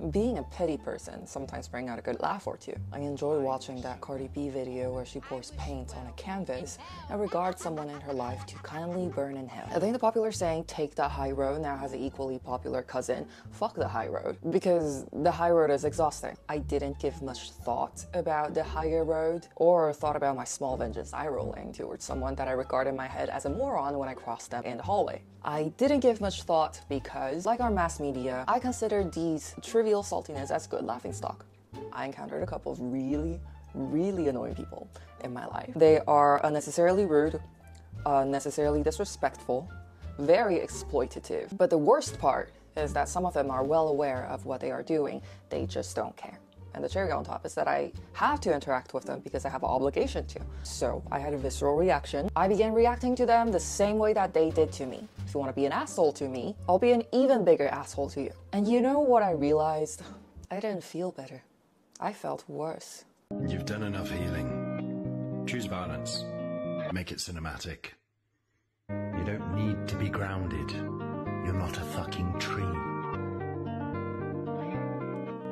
Being a petty person sometimes brings out a good laugh or two. I enjoy watching that Cardi B video where she pours paint on a canvas and regards someone in her life to kindly burn in hell. I think the popular saying, take the high road, now has an equally popular cousin, fuck the high road, because the high road is exhausting. I didn't give much thought about the higher road or thought about my small vengeance eye rolling towards someone that I regard in my head as a moron when I crossed them in the hallway. I didn't give much thought because, like our mass media, I consider these trivial saltiness as good laughingstock. I encountered a couple of really annoying people in my life. They are unnecessarily rude, unnecessarily disrespectful, very exploitative. But the worst part is that some of them are well aware of what they are doing, they just don't care. And the cherry on top is that I have to interact with them because I have an obligation to. So I had a visceral reaction. I began reacting to them the same way that they did to me. If you want to be an asshole to me, I'll be an even bigger asshole to you. And you know what I realized? I didn't feel better. I felt worse. You've done enough healing. Choose violence. Make it cinematic. You don't need to be grounded. You're not a fucking tree.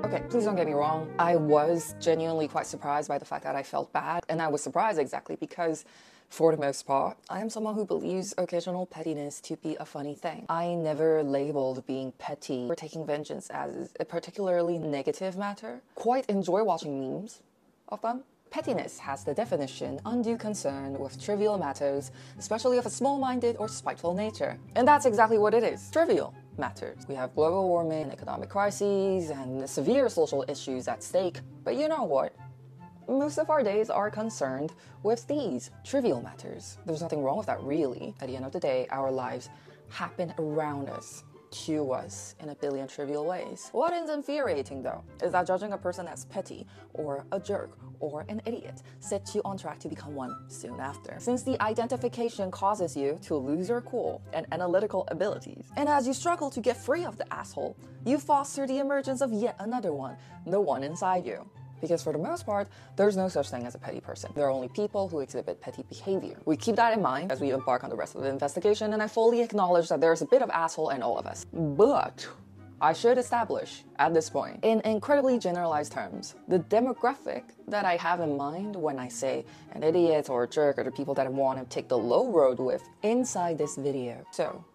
Okay, please don't get me wrong. I was genuinely quite surprised by the fact that I felt bad. And I was surprised exactly because, for the most part, I am someone who believes occasional pettiness to be a funny thing. I never labeled being petty or taking vengeance as a particularly negative matter. Quite enjoy watching memes of them. Pettiness has the definition undue concern with trivial matters, especially of a small-minded or spiteful nature. And that's exactly what it is. Trivial matters. We have global warming, economic crises, and severe social issues at stake. But you know what? Most of our days are concerned with these trivial matters. There's nothing wrong with that, really. At the end of the day, our lives happen around us, to us, in a billion trivial ways. What is infuriating, though, is that judging a person as petty, or a jerk, or an idiot sets you on track to become one soon after. Since the identification causes you to lose your cool and analytical abilities. And as you struggle to get free of the asshole, you foster the emergence of yet another one, the one inside you. Because for the most part, there's no such thing as a petty person. There are only people who exhibit petty behavior. We keep that in mind as we embark on the rest of the investigation, and I fully acknowledge that there's a bit of asshole in all of us. But I should establish, at this point, in incredibly generalized terms, the demographic that I have in mind when I say an idiot or a jerk or the people that I want to take the low road with inside this video. So,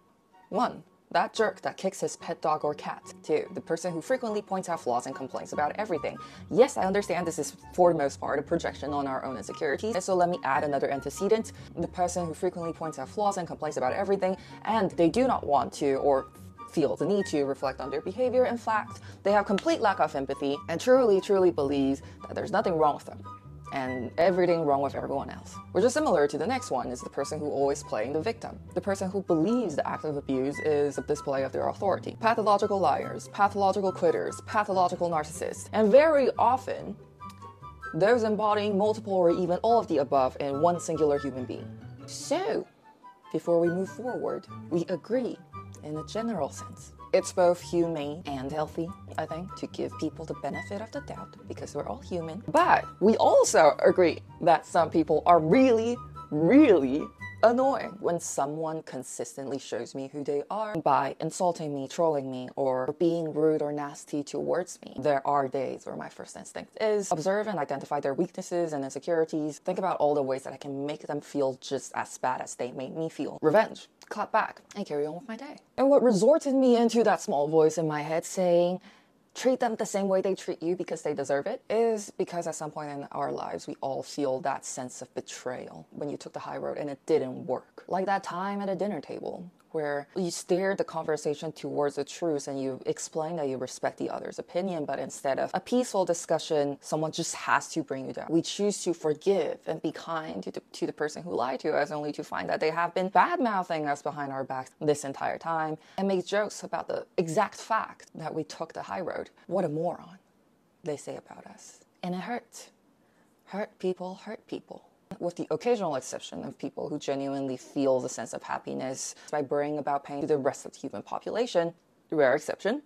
1. That jerk that kicks his pet dog or cat. 2. The person who frequently points out flaws and complains about everything. Yes, I understand this is, for the most part, a projection on our own insecurities. And so let me add another antecedent. The person who frequently points out flaws and complains about everything, and they do not want to or feel the need to reflect on their behavior. In fact, they have complete lack of empathy and truly believes that there's nothing wrong with them and everything wrong with everyone else. Which is similar to the next one, is the person who always playing the victim. The person who believes the act of abuse is a display of their authority. Pathological liars, pathological quitters, pathological narcissists. And very often, those embodying multiple or even all of the above in one singular human being. So, before we move forward, we agree in a general sense. It's both humane and healthy, I think, to give people the benefit of the doubt because we're all human. But we also agree that some people are really annoying. When someone consistently shows me who they are by insulting me, trolling me, or being rude or nasty towards me, there are days where my first instinct is observe and identify their weaknesses and insecurities. Think about all the ways that I can make them feel just as bad as they made me feel. Revenge. Clap back and carry on with my day. And what resorted me into that small voice in my head saying, treat them the same way they treat you because they deserve it, is because at some point in our lives, we all feel that sense of betrayal when you took the high road and it didn't work. Like that time at a dinner table where you steered the conversation towards the truth and you explain that you respect the other's opinion, but instead of a peaceful discussion, someone just has to bring you down. We choose to forgive and be kind to the person who lied to us, only to find that they have been bad-mouthing us behind our backs this entire time and make jokes about the exact fact that we took the high road. What a moron, they say about us. And it hurts. Hurt people hurt people. With the occasional exception of people who genuinely feel the sense of happiness by bringing about pain to the rest of the human population, rare exception.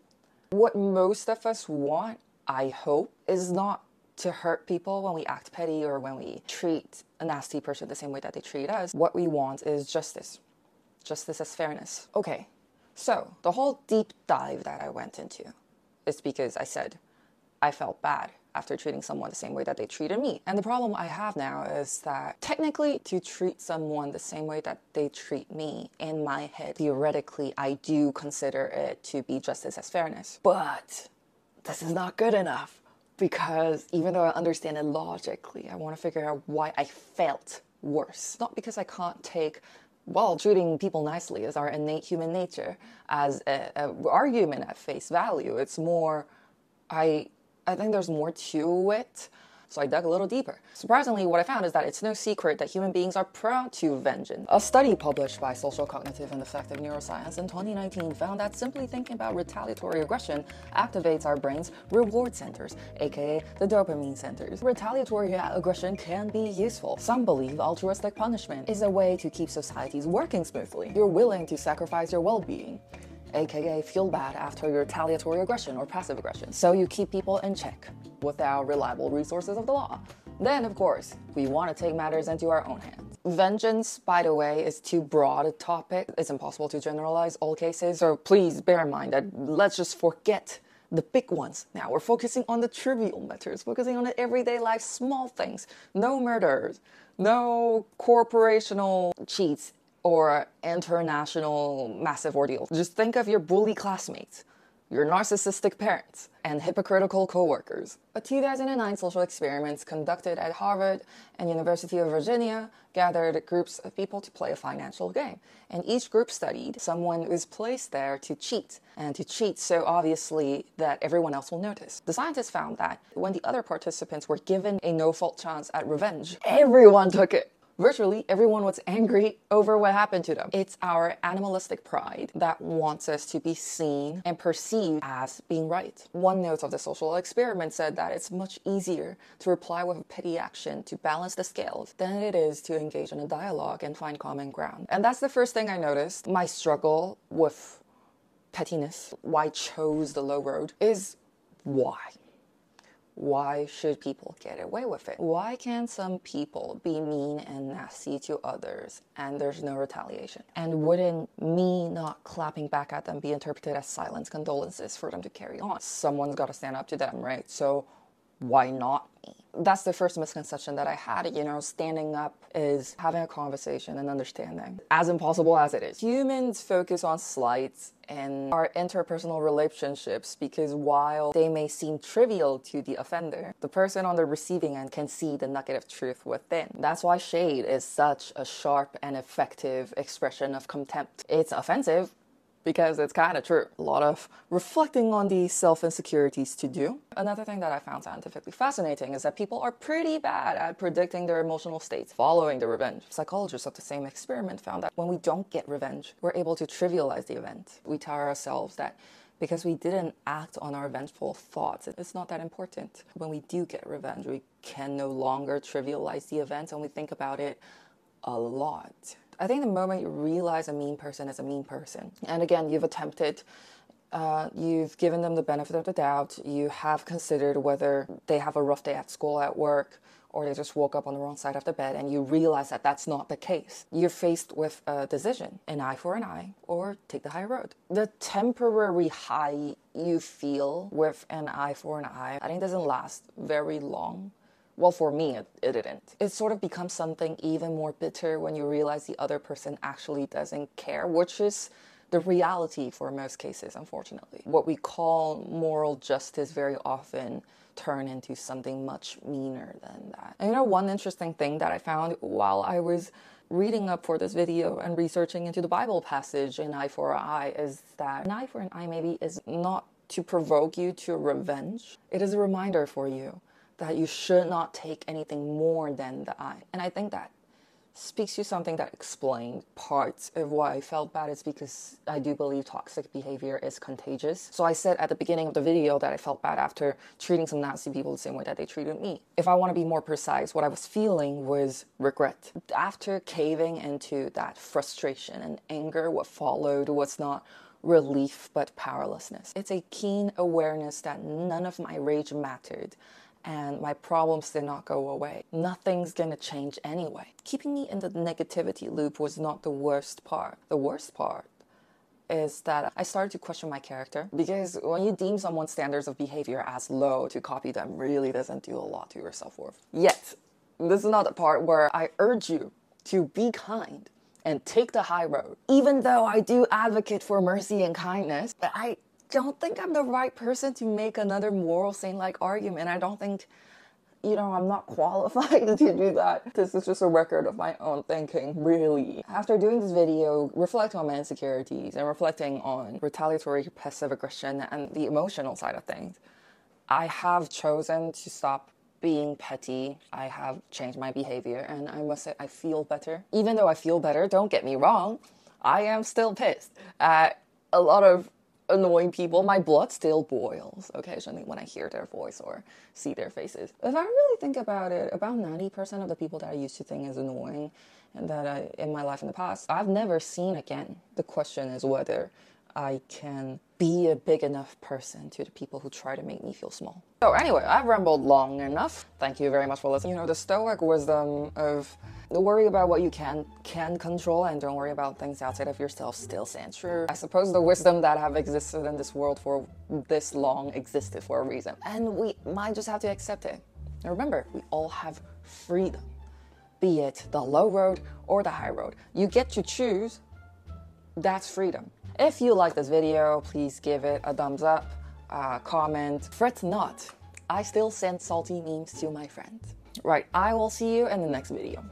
What most of us want, I hope, is not to hurt people when we act petty or when we treat a nasty person the same way that they treat us. What we want is justice. Justice as fairness. Okay, so the whole deep dive that I went into is because I said I felt bad after treating someone the same way that they treated me. And the problem I have now is that technically to treat someone the same way that they treat me, in my head, theoretically, I do consider it to be justice as fairness. But this is not good enough, because even though I understand it logically, I want to figure out why I felt worse. Not because I can't take, well, treating people nicely is our innate human nature as an argument at face value. It's more, I think there's more to it, so I dug a little deeper. Surprisingly, what I found is that it's no secret that human beings are prone to vengeance. A study published by Social Cognitive and Affective Neuroscience in 2019 found that simply thinking about retaliatory aggression activates our brain's reward centers, aka the dopamine centers. Retaliatory aggression can be useful. Some believe altruistic punishment is a way to keep societies working smoothly. You're willing to sacrifice your well-being, aka feel bad after your retaliatory aggression or passive aggression, so you keep people in check without reliable resources of the law. Then, of course, we want to take matters into our own hands. Vengeance, by the way, is too broad a topic. It's impossible to generalize all cases, so please bear in mind that let's just forget the big ones. Now we're focusing on the trivial matters, focusing on the everyday life small things. No murders, no corporational cheats, or international massive ordeals. Just think of your bully classmates, your narcissistic parents, and hypocritical coworkers. A 2009 social experiment conducted at Harvard and University of Virginia gathered groups of people to play a financial game. And each group studied someone who was placed there to cheat, and to cheat so obviously that everyone else will notice. The scientists found that when the other participants were given a no-fault chance at revenge, everyone took it. Virtually everyone was angry over what happened to them. It's our animalistic pride that wants us to be seen and perceived as being right. One note of the social experiment said that it's much easier to reply with a petty action to balance the scales than it is to engage in a dialogue and find common ground. And that's the first thing I noticed. My struggle with pettiness, why I chose the low road, is why? Why should people get away with it? Why can some people be mean and nasty to others and there's no retaliation? And wouldn't me not clapping back at them be interpreted as silence condolences for them to carry on? Someone's got to stand up to them, right? So why not me? That's the first misconception that I had. You know, standing up is having a conversation and understanding. As impossible as it is. Humans focus on slights and our interpersonal relationships because while they may seem trivial to the offender, the person on the receiving end can see the nugget of truth within. That's why shade is such a sharp and effective expression of contempt. It's offensive because it's kind of true. A lot of reflecting on these self-insecurities to do. Another thing that I found scientifically fascinating is that people are pretty bad at predicting their emotional states following the revenge. Psychologists of the same experiment found that when we don't get revenge, we're able to trivialize the event. We tell ourselves that because we didn't act on our vengeful thoughts, it's not that important. When we do get revenge, we can no longer trivialize the event and we think about it a lot. I think the moment you realize a mean person is a mean person, and again, you've attempted, you've given them the benefit of the doubt, you have considered whether they have a rough day at school, at work, or they just woke up on the wrong side of the bed, and you realize that that's not the case. You're faced with a decision, an eye for an eye, or take the high road. The temporary high you feel with an eye for an eye, I think doesn't last very long. Well, for me, it didn't. It sort of becomes something even more bitter when you realize the other person actually doesn't care, which is the reality for most cases, unfortunately. What we call moral justice very often turn into something much meaner than that. And you know, one interesting thing that I found while I was reading up for this video and researching into the Bible passage, an eye for an eye, is that an eye for an eye maybe is not to provoke you to revenge. It is a reminder for you that you should not take anything more than the eye. And I think that speaks to something that explained parts of why I felt bad. It's because I do believe toxic behavior is contagious. So I said at the beginning of the video that I felt bad after treating some nasty people the same way that they treated me. If I want to be more precise, what I was feeling was regret. After caving into that frustration and anger, what followed was not relief but powerlessness. It's a keen awareness that none of my rage mattered and my problems did not go away. Nothing's gonna change anyway. Keeping me in the negativity loop was not the worst part. The worst part is that I started to question my character, because when you deem someone's standards of behavior as low, to copy them really doesn't do a lot to your self-worth. Yet, this is not the part where I urge you to be kind and take the high road. Even though I do advocate for mercy and kindness, I don't think I'm the right person to make another moral saint-like argument. I don't think, I'm not qualified to do that. This is just a record of my own thinking, really. After doing this video, reflecting on my insecurities and reflecting on retaliatory passive aggression and the emotional side of things, I have chosen to stop being petty. I have changed my behavior, and I must say I feel better. Even though I feel better, don't get me wrong, I am still pissed at a lot of annoying people. My blood still boils occasionally when I hear their voice or see their faces. If I really think about it, about 90% of the people that I used to think is annoying and that in my life in the past, I've never seen again. The question is whether I can be a big enough person to the people who try to make me feel small. So anyway, I've rambled long enough. Thank you very much for listening. The Stoic wisdom of worry about what you can control and don't worry about things outside of yourself still stands true. I suppose the wisdom that have existed in this world for this long existed for a reason. And we might just have to accept it. And remember, we all have freedom. Be it the low road or the high road. You get to choose. That's freedom. If you like this video, please give it a thumbs up, comment. Fret not, I still send salty memes to my friends. Right, I will see you in the next video.